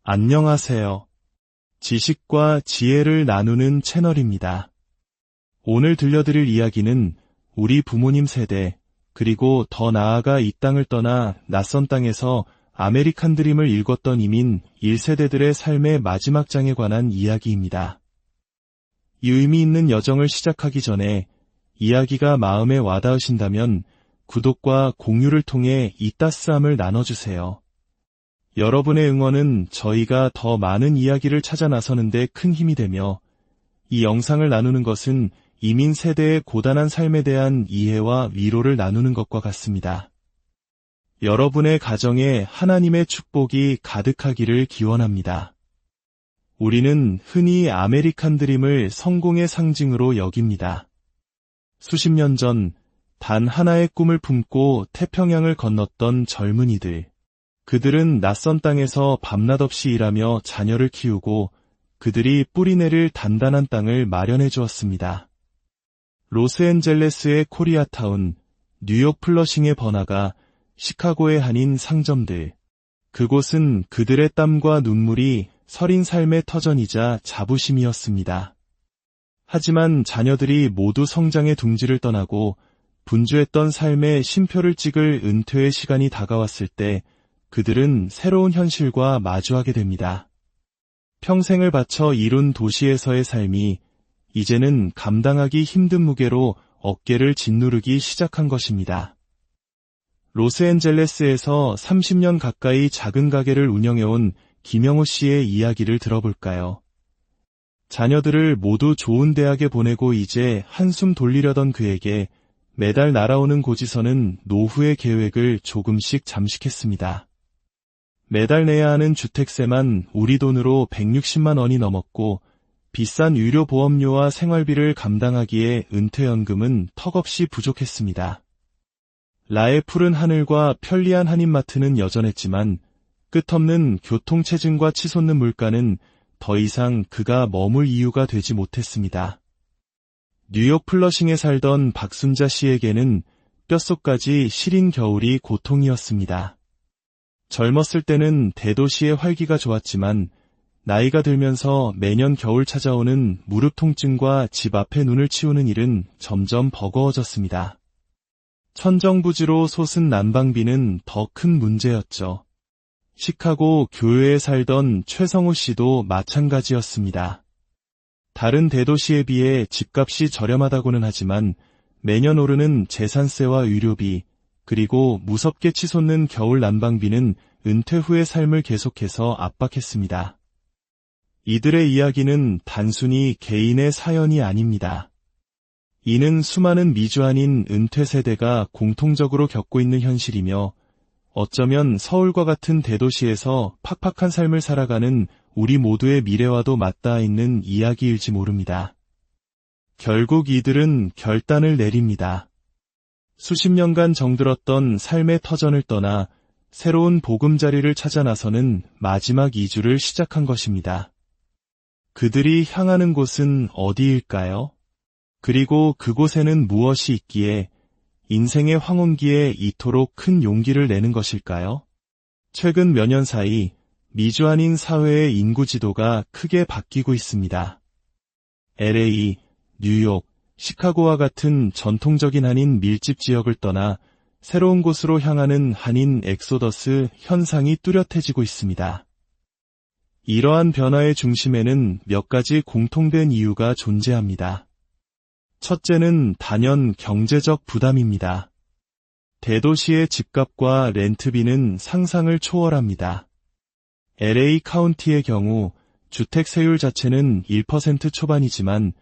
안녕하세요. 지식과 지혜를 나누는 채널입니다. 오늘 들려드릴 이야기는 우리 부모님 세대, 그리고 더 나아가 이 땅을 떠나 낯선 땅에서 아메리칸 드림을 일궜던 이민 1세대들의 삶의 마지막 장에 관한 이야기입니다. 이 의미 있는 여정을 시작하기 전에 이야기가 마음에 와닿으신다면 구독과 공유를 통해 이 따스함을 나눠주세요. 여러분의 응원은 저희가 더 많은 이야기를 찾아 나서는데 큰 힘이 되며, 이 영상을 나누는 것은 이민 세대의 고단한 삶에 대한 이해와 위로를 나누는 것과 같습니다. 여러분의 가정에 하나님의 축복이 가득하기를 기원합니다. 우리는 흔히 아메리칸 드림을 성공의 상징으로 여깁니다. 수십 년 전 단 하나의 꿈을 품고 태평양을 건넜던 젊은이들. 그들은 낯선 땅에서 밤낮 없이 일하며 자녀를 키우고 그들이 뿌리내릴 단단한 땅을 마련해 주었습니다. 로스앤젤레스의 코리아타운, 뉴욕 플러싱의 번화가, 시카고의 한인 상점들. 그곳은 그들의 땀과 눈물이 서린 삶의 터전이자 자부심이었습니다. 하지만 자녀들이 모두 성장의 둥지를 떠나고 분주했던 삶의 쉼표를 찍을 은퇴의 시간이 다가왔을 때 그들은 새로운 현실과 마주하게 됩니다. 평생을 바쳐 이룬 도시에서의 삶이 이제는 감당하기 힘든 무게로 어깨를 짓누르기 시작한 것입니다. 로스앤젤레스에서 30년 가까이 작은 가게를 운영해온 김영호 씨의 이야기를 들어볼까요? 자녀들을 모두 좋은 대학에 보내고 이제 한숨 돌리려던 그에게 매달 날아오는 고지서는 노후의 계획을 조금씩 잠식했습니다. 매달 내야 하는 주택세만 우리 돈으로 160만 원이 넘었고 비싼 유료보험료와 생활비를 감당하기에 은퇴연금은 턱없이 부족했습니다. 라의 푸른 하늘과 편리한 한인마트는 여전했지만 끝없는 교통체증과 치솟는 물가는 더 이상 그가 머물 이유가 되지 못했습니다. 뉴욕 플러싱에 살던 박순자 씨에게는 뼛속까지 시린 겨울이 고통이었습니다. 젊었을 때는 대도시의 활기가 좋았지만 나이가 들면서 매년 겨울 찾아오는 무릎 통증과 집 앞에 눈을 치우는 일은 점점 버거워졌습니다. 천정부지로 솟은 난방비는 더 큰 문제였죠. 시카고 교외에 살던 최성우 씨도 마찬가지였습니다. 다른 대도시에 비해 집값이 저렴하다고는 하지만 매년 오르는 재산세와 의료비, 그리고 무섭게 치솟는 겨울 난방비는 은퇴 후의 삶을 계속해서 압박했습니다. 이들의 이야기는 단순히 개인의 사연이 아닙니다. 이는 수많은 미주한인 은퇴 세대가 공통적으로 겪고 있는 현실이며 어쩌면 서울과 같은 대도시에서 팍팍한 삶을 살아가는 우리 모두의 미래와도 맞닿아 있는 이야기일지 모릅니다. 결국 이들은 결단을 내립니다. 수십 년간 정들었던 삶의 터전을 떠나 새로운 보금자리를 찾아 나서는 마지막 이주를 시작한 것입니다. 그들이 향하는 곳은 어디일까요? 그리고 그곳에는 무엇이 있기에 인생의 황혼기에 이토록 큰 용기를 내는 것일까요? 최근 몇 년 사이 미주한인 사회의 인구 지도가 크게 바뀌고 있습니다. LA, 뉴욕, 시카고와 같은 전통적인 한인 밀집 지역을 떠나 새로운 곳으로 향하는 한인 엑소더스 현상이 뚜렷해지고 있습니다. 이러한 변화의 중심에는 몇 가지 공통된 이유가 존재합니다. 첫째는 단연 경제적 부담입니다. 대도시의 집값과 렌트비는 상상을 초월합니다. LA 카운티의 경우 주택세율 자체는 1% 초반이지만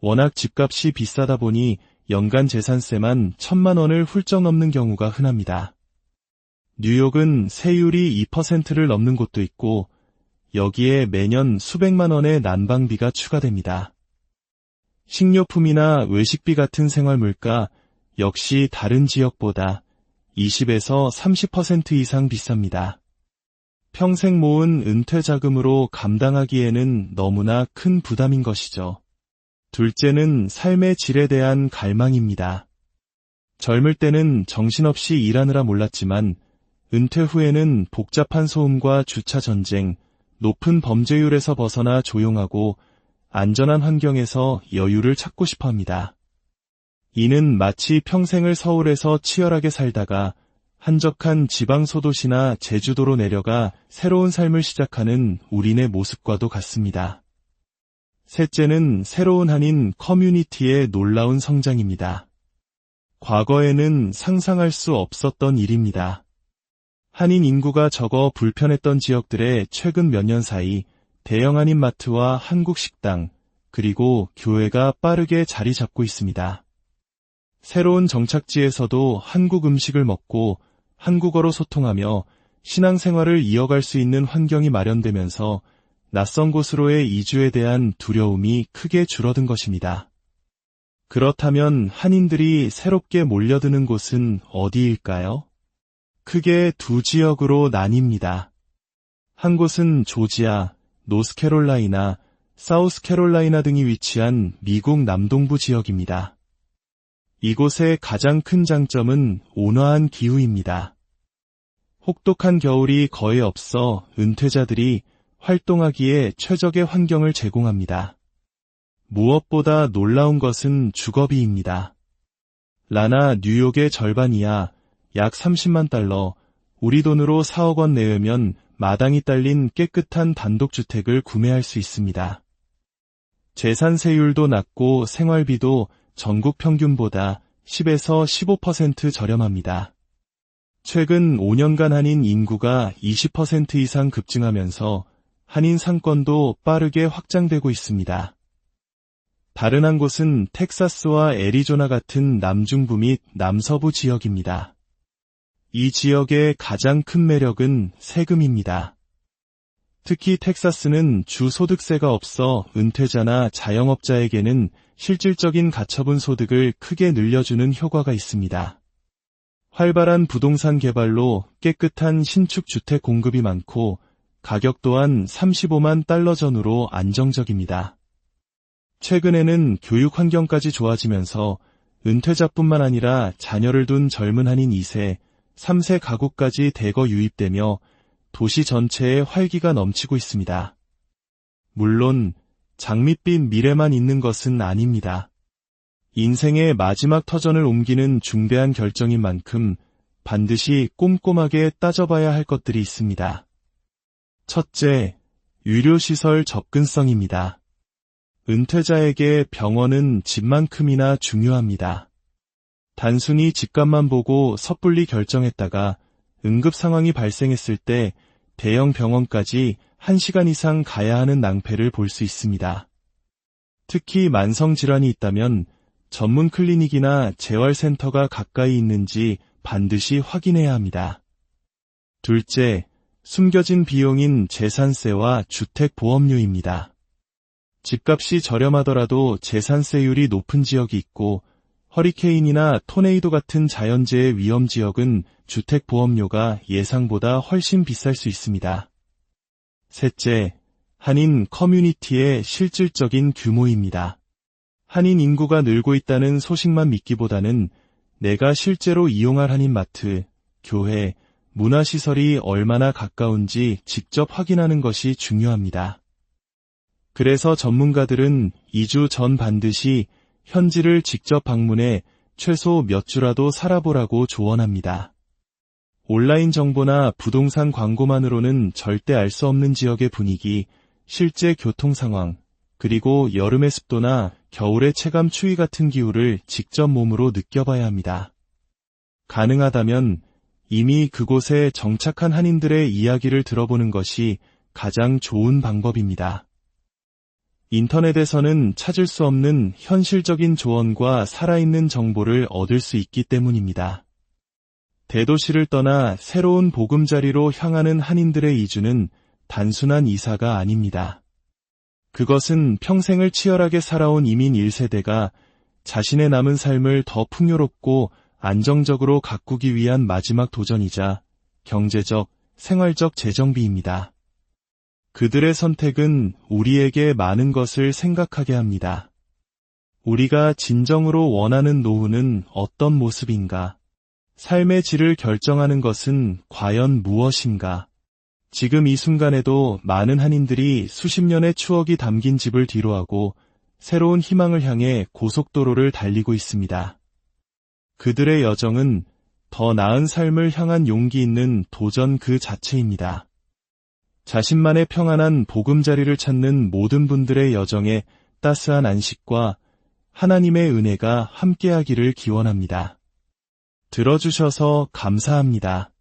워낙 집값이 비싸다 보니 연간 재산세만 1,000만 원을 훌쩍 넘는 경우가 흔합니다. 뉴욕은 세율이 2%를 넘는 곳도 있고 여기에 매년 수백만 원의 난방비가 추가됩니다. 식료품이나 외식비 같은 생활물가 역시 다른 지역보다 20에서 30% 이상 비쌉니다. 평생 모은 은퇴 자금으로 감당하기에는 너무나 큰 부담인 것이죠. 둘째는 삶의 질에 대한 갈망입니다. 젊을 때는 정신없이 일하느라 몰랐지만 은퇴 후에는 복잡한 소음과 주차 전쟁, 높은 범죄율에서 벗어나 조용하고 안전한 환경에서 여유를 찾고 싶어 합니다. 이는 마치 평생을 서울에서 치열하게 살다가 한적한 지방 소도시나 제주도로 내려가 새로운 삶을 시작하는 우리네 모습과도 같습니다. 셋째는 새로운 한인 커뮤니티의 놀라운 성장입니다. 과거에는 상상할 수 없었던 일입니다. 한인 인구가 적어 불편했던 지역들에 최근 몇 년 사이 대형 한인마트와 한국 식당, 그리고 교회가 빠르게 자리 잡고 있습니다. 새로운 정착지에서도 한국 음식을 먹고 한국어로 소통하며 신앙생활을 이어갈 수 있는 환경이 마련되면서 낯선 곳으로의 이주에 대한 두려움이 크게 줄어든 것입니다. 그렇다면 한인들이 새롭게 몰려드는 곳은 어디일까요? 크게 두 지역으로 나뉩니다. 한 곳은 조지아, 노스캐롤라이나, 사우스캐롤라이나 등이 위치한 미국 남동부 지역입니다. 이곳의 가장 큰 장점은 온화한 기후입니다. 혹독한 겨울이 거의 없어 은퇴자들이 활동하기에 최적의 환경을 제공합니다. 무엇보다 놀라운 것은 주거비입니다. 라나 뉴욕의 절반 이하, 약 30만 달러, 우리 돈으로 4억 원 내외면 마당이 딸린 깨끗한 단독주택을 구매할 수 있습니다. 재산세율도 낮고 생활비도 전국 평균보다 10에서 15% 저렴합니다. 최근 5년간 한인 인구가 20% 이상 급증하면서 한인 상권도 빠르게 확장되고 있습니다. 다른 한 곳은 텍사스와 애리조나 같은 남중부 및 남서부 지역입니다. 이 지역의 가장 큰 매력은 세금입니다. 특히 텍사스는 주소득세가 없어 은퇴자나 자영업자에게는 실질적인 가처분 소득을 크게 늘려주는 효과가 있습니다. 활발한 부동산 개발로 깨끗한 신축 주택 공급이 많고 가격 또한 35만 달러 전후로 안정적입니다. 최근에는 교육 환경까지 좋아지면서 은퇴자뿐만 아니라 자녀를 둔 젊은 한인 2세, 3세 가구까지 대거 유입되며 도시 전체에 활기가 넘치고 있습니다. 물론 장밋빛 미래만 있는 것은 아닙니다. 인생의 마지막 터전을 옮기는 중대한 결정인 만큼 반드시 꼼꼼하게 따져봐야 할 것들이 있습니다. 첫째, 유료시설 접근성입니다. 은퇴자에게 병원은 집만큼이나 중요합니다. 단순히 집값만 보고 섣불리 결정했다가 응급 상황이 발생했을 때 대형 병원까지 1시간 이상 가야 하는 낭패를 볼 수 있습니다. 특히 만성질환이 있다면 전문 클리닉이나 재활센터가 가까이 있는지 반드시 확인해야 합니다. 둘째, 숨겨진 비용인 재산세와 주택보험료입니다. 집값이 저렴하더라도 재산세율이 높은 지역이 있고 허리케인이나 토네이도 같은 자연재해 위험 지역은 주택보험료가 예상보다 훨씬 비쌀 수 있습니다. 셋째, 한인 커뮤니티의 실질적인 규모입니다. 한인 인구가 늘고 있다는 소식만 믿기보다는 내가 실제로 이용할 한인마트, 교회, 문화시설이 얼마나 가까운지 직접 확인하는 것이 중요합니다. 그래서 전문가들은 2주 전 반드시 현지를 직접 방문해 최소 몇 주라도 살아보라고 조언합니다. 온라인 정보나 부동산 광고만으로는 절대 알 수 없는 지역의 분위기, 실제 교통 상황, 그리고 여름의 습도나 겨울의 체감 추위 같은 기후를 직접 몸으로 느껴봐야 합니다. 가능하다면 이미 그곳에 정착한 한인들의 이야기를 들어보는 것이 가장 좋은 방법입니다. 인터넷에서는 찾을 수 없는 현실적인 조언과 살아있는 정보를 얻을 수 있기 때문입니다. 대도시를 떠나 새로운 보금자리로 향하는 한인들의 이주는 단순한 이사가 아닙니다. 그것은 평생을 치열하게 살아온 이민 1세대가 자신의 남은 삶을 더 풍요롭고 안정적으로 가꾸기 위한 마지막 도전이자 경제적, 생활적 재정비입니다. 그들의 선택은 우리에게 많은 것을 생각하게 합니다. 우리가 진정으로 원하는 노후는 어떤 모습인가? 삶의 질을 결정하는 것은 과연 무엇인가? 지금 이 순간에도 많은 한인들이 수십 년의 추억이 담긴 집을 뒤로하고 새로운 희망을 향해 고속도로를 달리고 있습니다. 그들의 여정은 더 나은 삶을 향한 용기 있는 도전 그 자체입니다. 자신만의 평안한 보금자리를 찾는 모든 분들의 여정에 따스한 안식과 하나님의 은혜가 함께하기를 기원합니다. 들어주셔서 감사합니다.